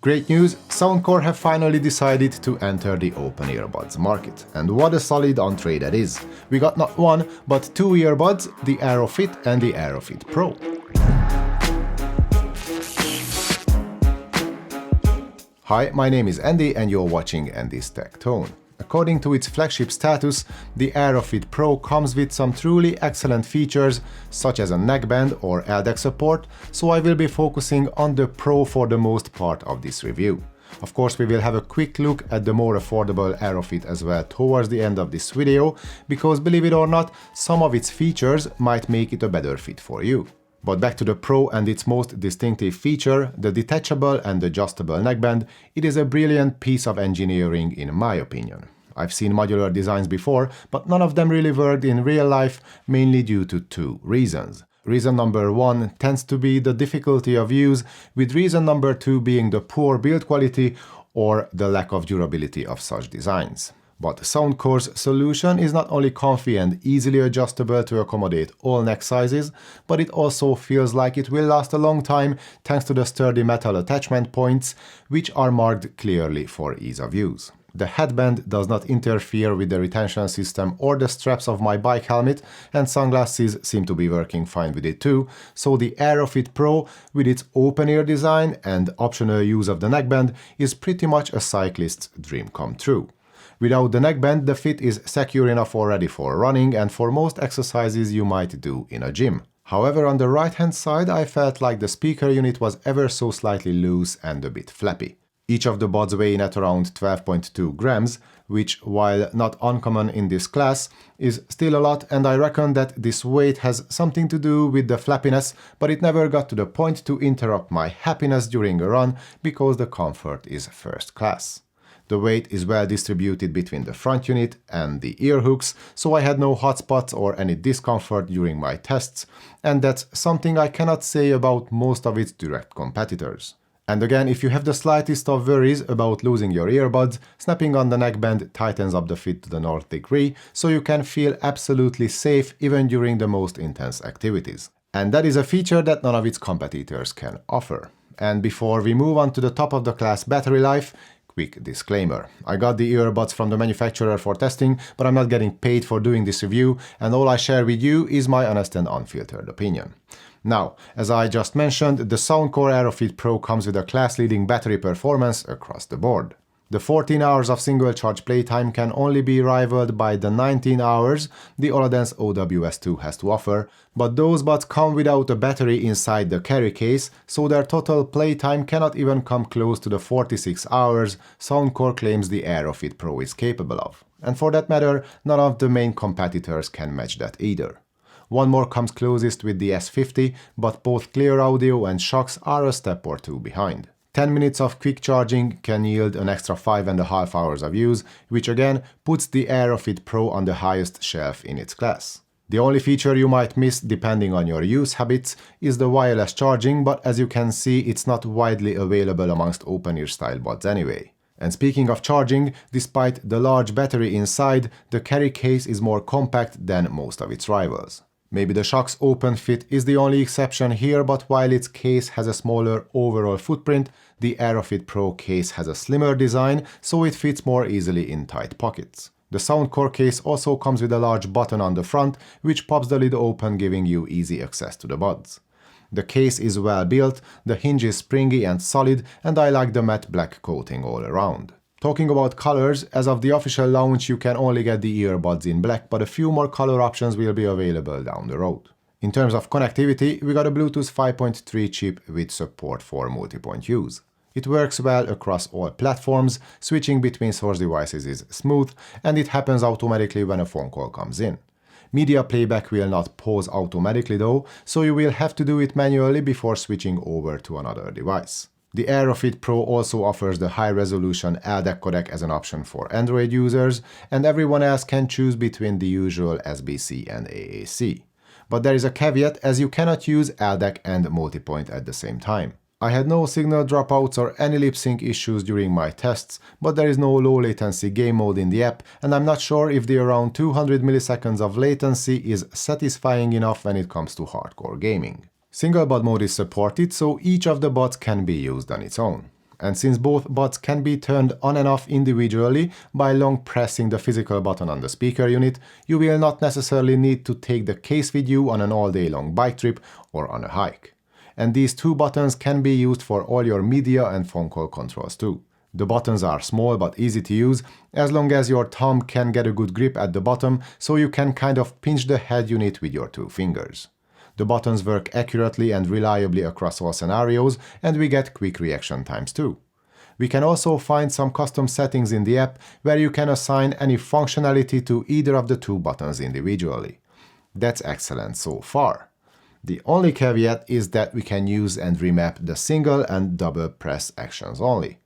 Great news, Soundcore have finally decided to enter the open earbuds market. And what a solid entree that is. We got not one, but two earbuds, the AeroFit and the AeroFit Pro. Hi, my name is Andy and you're watching Andy's Tech Tone. According to its flagship status, the AeroFit Pro comes with some truly excellent features, such as a neckband or LDAC support, so I will be focusing on the Pro for the most part of this review. Of course, we will have a quick look at the more affordable AeroFit as well towards the end of this video, because believe it or not, some of its features might make it a better fit for you. But back to the Pro and its most distinctive feature, the detachable and adjustable neckband. It is a brilliant piece of engineering in my opinion. I've seen modular designs before, but none of them really worked in real life, mainly due to two reasons. Reason number one tends to be the difficulty of use, with reason number two being the poor build quality or the lack of durability of such designs. But Soundcore's solution is not only comfy and easily adjustable to accommodate all neck sizes, but it also feels like it will last a long time thanks to the sturdy metal attachment points, which are marked clearly for ease of use. The headband does not interfere with the retention system or the straps of my bike helmet, and sunglasses seem to be working fine with it too, so the AeroFit Pro, with its open-ear design and optional use of the neckband, is pretty much a cyclist's dream come true. Without the neckband, the fit is secure enough already for running and for most exercises you might do in a gym. However, on the right-hand side, I felt like the speaker unit was ever so slightly loose and a bit flappy. Each of the buds weigh in at around 12.2 grams, which, while not uncommon in this class, is still a lot, and I reckon that this weight has something to do with the flappiness, but it never got to the point to interrupt my happiness during a run because the comfort is first class. The weight is well distributed between the front unit and the ear hooks, so I had no hot spots or any discomfort during my tests, and that's something I cannot say about most of its direct competitors. And again, if you have the slightest of worries about losing your earbuds, snapping on the neckband tightens up the fit to the nth degree, so you can feel absolutely safe even during the most intense activities. And that is a feature that none of its competitors can offer. And before we move on to the top of the class battery life, quick disclaimer. I got the earbuds from the manufacturer for testing, but I'm not getting paid for doing this review, and all I share with you is my honest and unfiltered opinion. Now, as I just mentioned, the Soundcore AeroFit Pro comes with a class-leading battery performance across the board. The 14 hours of single-charge playtime can only be rivaled by the 19 hours the Oladense OWS2 has to offer, but those buds come without a battery inside the carry case, so their total playtime cannot even come close to the 46 hours Soundcore claims the AeroFit Pro is capable of. And for that matter, none of the main competitors can match that either. One more comes closest with the S50, but both clear audio and shocks are a step or two behind. 10 minutes of quick charging can yield an extra 5.5 hours of use, which again puts the AeroFit Pro on the highest shelf in its class. The only feature you might miss depending on your use habits is the wireless charging, but as you can see, it's not widely available amongst open-ear style buds anyway. And speaking of charging, despite the large battery inside, the carry case is more compact than most of its rivals. Maybe the Shock's open fit is the only exception here, but while its case has a smaller overall footprint, the AeroFit Pro case has a slimmer design, so it fits more easily in tight pockets. The Soundcore case also comes with a large button on the front, which pops the lid open, giving you easy access to the buds. The case is well built, the hinge is springy and solid, and I like the matte black coating all around. Talking about colors, as of the official launch you can only get the earbuds in black, but a few more color options will be available down the road. In terms of connectivity, we got a Bluetooth 5.3 chip with support for multi-point use. It works well across all platforms, switching between source devices is smooth, and it happens automatically when a phone call comes in. Media playback will not pause automatically though, so you will have to do it manually before switching over to another device. The AeroFit Pro also offers the high-resolution LDAC codec as an option for Android users, and everyone else can choose between the usual SBC and AAC. But there is a caveat, as you cannot use LDAC and multipoint at the same time. I had no signal dropouts or any lip-sync issues during my tests, but there is no low-latency game mode in the app, and I'm not sure if the around 200 milliseconds of latency is satisfying enough when it comes to hardcore gaming. Single bud mode is supported, so each of the buds can be used on its own. and since both buds can be turned on and off individually by long pressing the physical button on the speaker unit, you will not necessarily need to take the case with you on an all-day long bike trip or on a hike. And these two buttons can be used for all your media and phone call controls too. The buttons are small but easy to use, as long as your thumb can get a good grip at the bottom, so you can kind of pinch the head unit with your two fingers. The buttons work accurately and reliably across all scenarios, and we get quick reaction times too. We can also find some custom settings in the app where you can assign any functionality to either of the two buttons individually. That's excellent so far. The only caveat is that we can use and remap the single and double press actions only.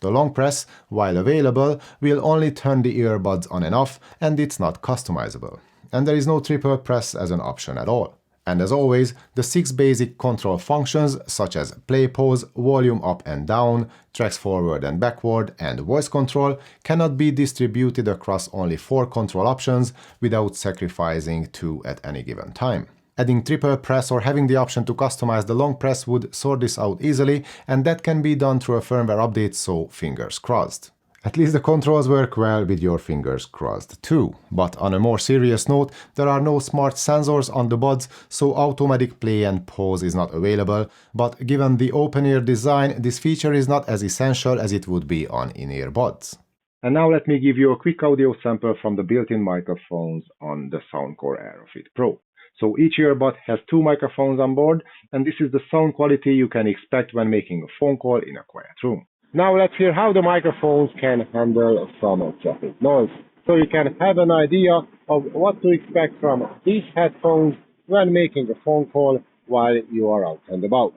The long press, while available, will only turn the earbuds on and off, and it's not customizable. And there is no triple press as an option at all. And as always, the 6 basic control functions such as play pause, volume up and down, tracks forward and backward, and voice control cannot be distributed across only 4 control options without sacrificing 2 at any given time. Adding triple press or having the option to customize the long press would sort this out easily, and that can be done through a firmware update, so fingers crossed. At least the controls work well with your fingers crossed too. But on a more serious note, there are no smart sensors on the buds, so automatic play and pause is not available, but given the open-ear design, this feature is not as essential as it would be on in-ear buds. And now let me give you a quick audio sample from the built-in microphones on the Soundcore AeroFit Pro. So each earbud has 2 microphones on board, and this is the sound quality you can expect when making a phone call in a quiet room. Now let's hear how the microphones can handle some traffic noise, so you can have an idea of what to expect from these headphones when making a phone call while you are out and about.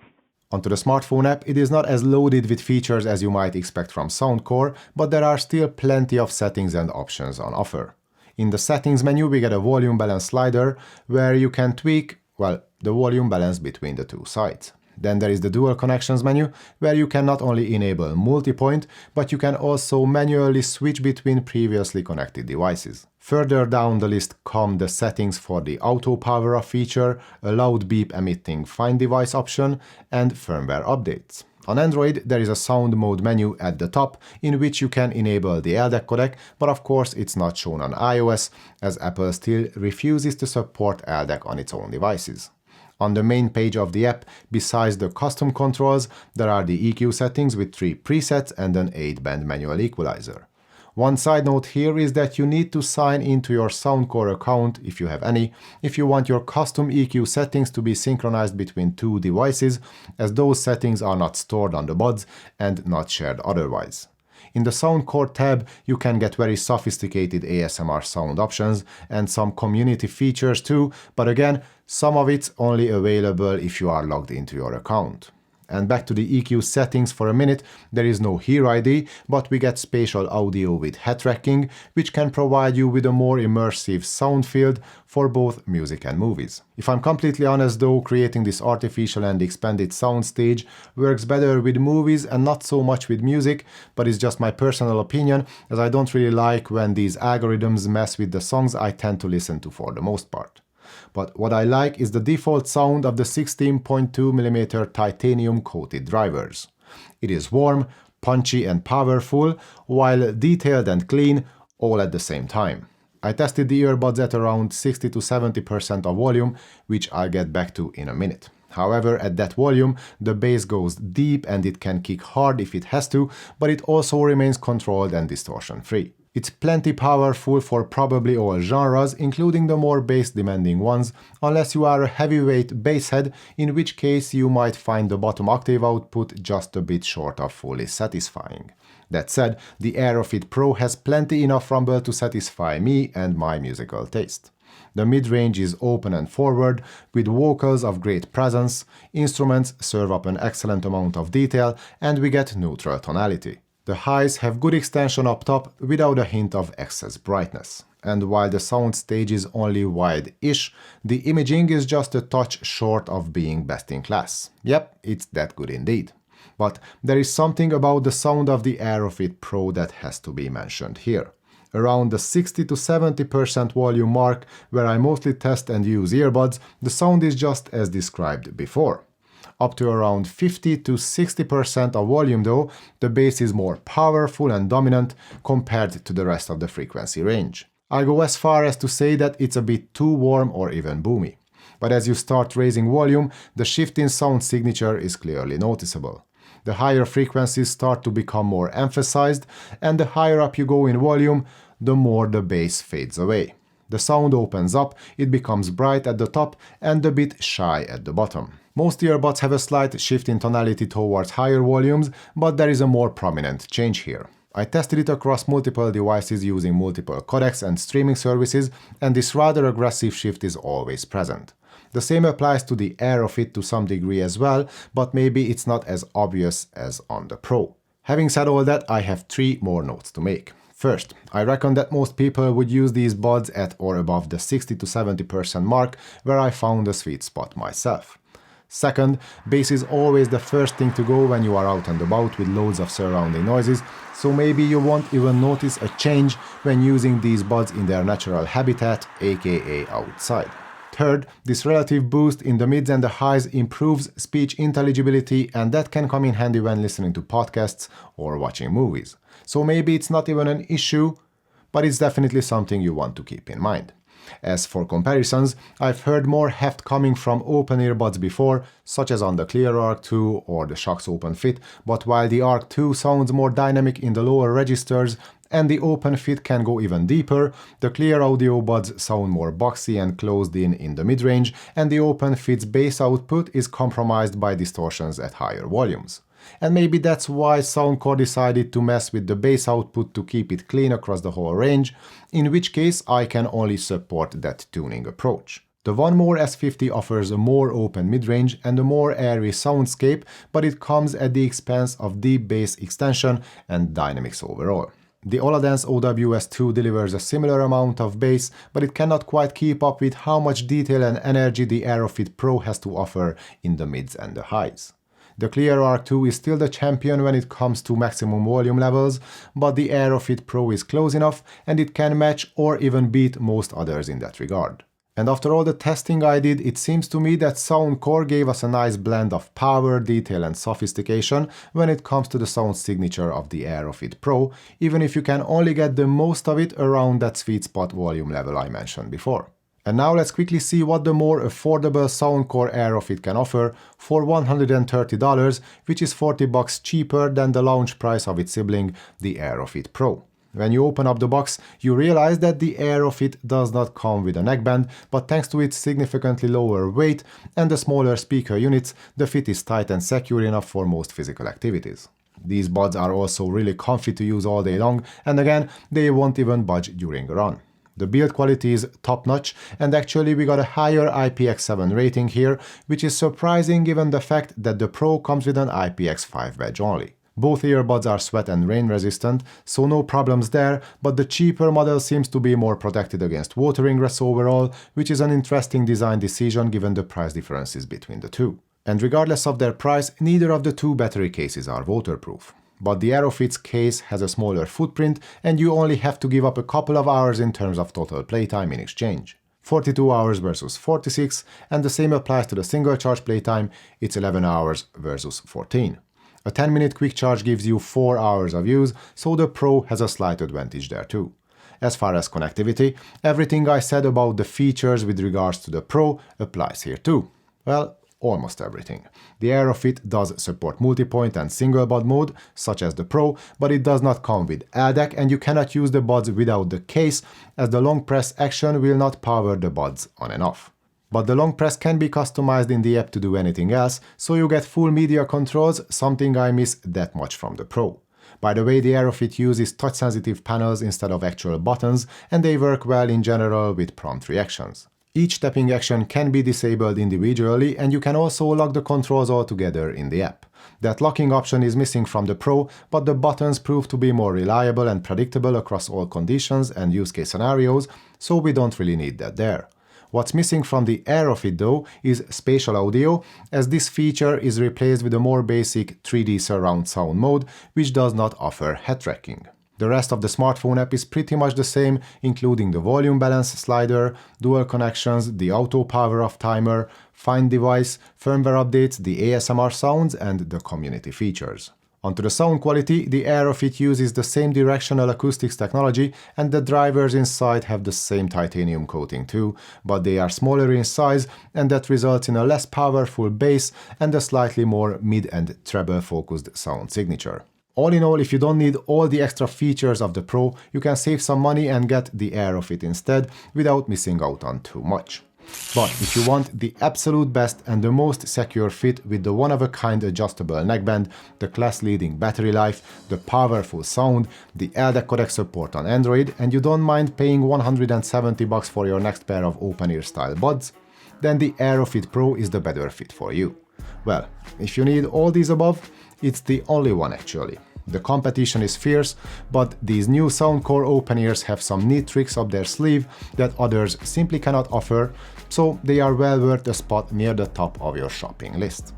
Onto the smartphone app, it is not as loaded with features as you might expect from Soundcore, but there are still plenty of settings and options on offer. In the settings menu, we get a volume balance slider where you can tweak, well, the volume balance between the two sides. Then there is the dual connections menu where you can not only enable multi-point, but you can also manually switch between previously connected devices. Further down the list come the settings for the auto power off feature, a loud beep emitting find device option, and firmware updates. On Android, there is a sound mode menu at the top in which you can enable the LDAC codec, but of course it's not shown on iOS, as Apple still refuses to support LDAC on its own devices. On the main page of the app, besides the custom controls, there are the EQ settings with 3 presets and an 8-band manual equalizer. One side note here is that you need to sign into your Soundcore account, if you have any, if you want your custom EQ settings to be synchronized between 2 devices, as those settings are not stored on the buds and not shared otherwise. In the Soundcore tab, you can get very sophisticated ASMR sound options and some community features too, but again, some of it's only available if you are logged into your account. And back to the EQ settings for a minute, there is no Hear ID, but we get spatial audio with head tracking, which can provide you with a more immersive sound field for both music and movies. If I'm completely honest though, creating this artificial and expanded soundstage works better with movies and not so much with music, but it's just my personal opinion, as I don't really like when these algorithms mess with the songs I tend to listen to for the most part. But what I like is the default sound of the 16.2mm titanium coated drivers. It is warm, punchy and powerful, while detailed and clean, all at the same time. I tested the earbuds at around 60 to 70% of volume, which I'll get back to in a minute. However, at that volume, the bass goes deep and it can kick hard if it has to, but it also remains controlled and distortion-free. It's plenty powerful for probably all genres, including the more bass-demanding ones, unless you are a heavyweight basshead, in which case you might find the bottom octave output just a bit short of fully satisfying. That said, the AeroFit Pro has plenty enough rumble to satisfy me and my musical taste. The mid-range is open and forward, with vocals of great presence, instruments serve up an excellent amount of detail, and we get neutral tonality. The highs have good extension up top without a hint of excess brightness. And while the soundstage is only wide-ish, the imaging is just a touch short of being best in class. Yep, it's that good indeed. But there is something about the sound of the AeroFit Pro that has to be mentioned here. Around the 60 to 70% volume mark, where I mostly test and use earbuds, the sound is just as described before. Up to around 50 to 60% of volume though, the bass is more powerful and dominant compared to the rest of the frequency range. I'll go as far as to say that it's a bit too warm or even boomy. But as you start raising volume, the shift in sound signature is clearly noticeable. The higher frequencies start to become more emphasized, and the higher up you go in volume, the more the bass fades away. The sound opens up, it becomes bright at the top and a bit shy at the bottom. Most earbuds have a slight shift in tonality towards higher volumes, but there is a more prominent change here. I tested it across multiple devices using multiple codecs and streaming services, and this rather aggressive shift is always present. The same applies to the AeroFit to some degree as well, but maybe it's not as obvious as on the Pro. Having said all that, I have 3 more notes to make. First, I reckon that most people would use these buds at or above the 60 to 70% mark, where I found a sweet spot myself. Second, bass is always the first thing to go when you are out and about with loads of surrounding noises, so maybe you won't even notice a change when using these buds in their natural habitat, aka outside. Third, this relative boost in the mids and the highs improves speech intelligibility, and that can come in handy when listening to podcasts or watching movies. So maybe it's not even an issue, but it's definitely something you want to keep in mind. As for comparisons, I've heard more heft coming from open earbuds before, such as on the Clear Arc 2 or the Shokz Open Fit, but while the Arc 2 sounds more dynamic in the lower registers, and the Open Fit can go even deeper, the Clear Audio buds sound more boxy and closed in the mid-range, and the Open Fit's bass output is compromised by distortions at higher volumes. And maybe that's why Soundcore decided to mess with the bass output to keep it clean across the whole range, in which case I can only support that tuning approach. The One More S50 offers a more open mid-range and a more airy soundscape, but it comes at the expense of deep bass extension and dynamics overall. The Oladance OWS2 delivers a similar amount of bass, but it cannot quite keep up with how much detail and energy the AeroFit Pro has to offer in the mids and the highs. The Clear Arc 2 is still the champion when it comes to maximum volume levels, but the AeroFit Pro is close enough and it can match or even beat most others in that regard. And after all the testing I did, it seems to me that Soundcore gave us a nice blend of power, detail and sophistication when it comes to the sound signature of the AeroFit Pro, even if you can only get the most of it around that sweet spot volume level I mentioned before. And now let's quickly see what the more affordable Soundcore AeroFit can offer for $130, which is $40 cheaper than the launch price of its sibling, the AeroFit Pro. When you open up the box, you realize that the AeroFit does not come with a neckband, but thanks to its significantly lower weight and the smaller speaker units, the fit is tight and secure enough for most physical activities. These buds are also really comfy to use all day long, and again, they won't even budge during a run. The build quality is top-notch, and actually we got a higher IPX7 rating here, which is surprising given the fact that the Pro comes with an IPX5 badge only. Both earbuds are sweat and rain resistant, so no problems there, but the cheaper model seems to be more protected against water ingress overall, which is an interesting design decision given the price differences between the two. And regardless of their price, neither of the two battery cases are waterproof. But the AeroFit's case has a smaller footprint, and you only have to give up a couple of hours in terms of total playtime in exchange. 42 hours versus 46, and the same applies to the single charge playtime, it's 11 hours versus 14. A 10-minute quick charge gives you 4 hours of use, so the Pro has a slight advantage there too. As far as connectivity, everything I said about the features with regards to the Pro applies here too. Well, almost everything. The AeroFit does support multi-point and single bud mode, such as the Pro, but it does not come with ADAC, and you cannot use the buds without the case, as the long press action will not power the buds on and off. But the long press can be customized in the app to do anything else, so you get full media controls, something I miss that much from the Pro. By the way, the AeroFit uses touch-sensitive panels instead of actual buttons, and they work well in general with prompt reactions. Each tapping action can be disabled individually, and you can also lock the controls altogether in the app. That locking option is missing from the Pro, but the buttons prove to be more reliable and predictable across all conditions and use case scenarios, so we don't really need that there. What's missing from the AeroFit though is spatial audio, as this feature is replaced with a more basic 3D surround sound mode, which does not offer head tracking. The rest of the smartphone app is pretty much the same, including the volume balance slider, dual connections, the auto power off timer, find device, firmware updates, the ASMR sounds, and the community features. Onto the sound quality, the AeroFit uses the same directional acoustics technology, and the drivers inside have the same titanium coating too, but they are smaller in size, and that results in a less powerful bass and a slightly more mid and treble focused sound signature. All in all, if you don't need all the extra features of the Pro, you can save some money and get the AeroFit instead without missing out on too much. But if you want the absolute best and the most secure fit with the one-of-a-kind adjustable neckband, the class-leading battery life, the powerful sound, the LDAC codec support on Android, and you don't mind paying $170 for your next pair of open-ear style buds, then the AeroFit Pro is the better fit for you. Well, if you need all these above, it's the only one actually. The competition is fierce, but these new Soundcore open ears have some neat tricks up their sleeve that others simply cannot offer, so they are well worth a spot near the top of your shopping list.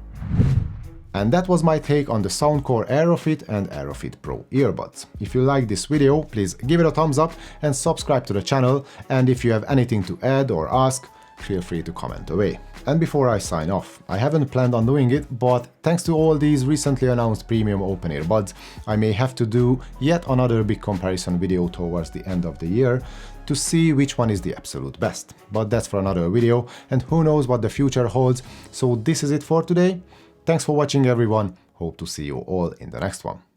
And that was my take on the Soundcore AeroFit and AeroFit Pro earbuds. If you like this video, please give it a thumbs up and subscribe to the channel, and if you have anything to add or ask, feel free to comment away. And before I sign off, I haven't planned on doing it, but thanks to all these recently announced premium open-ear buds, I may have to do yet another big comparison video towards the end of the year to see which one is the absolute best. But that's for another video, and who knows what the future holds, so this is it for today. Thanks for watching everyone, hope to see you all in the next one.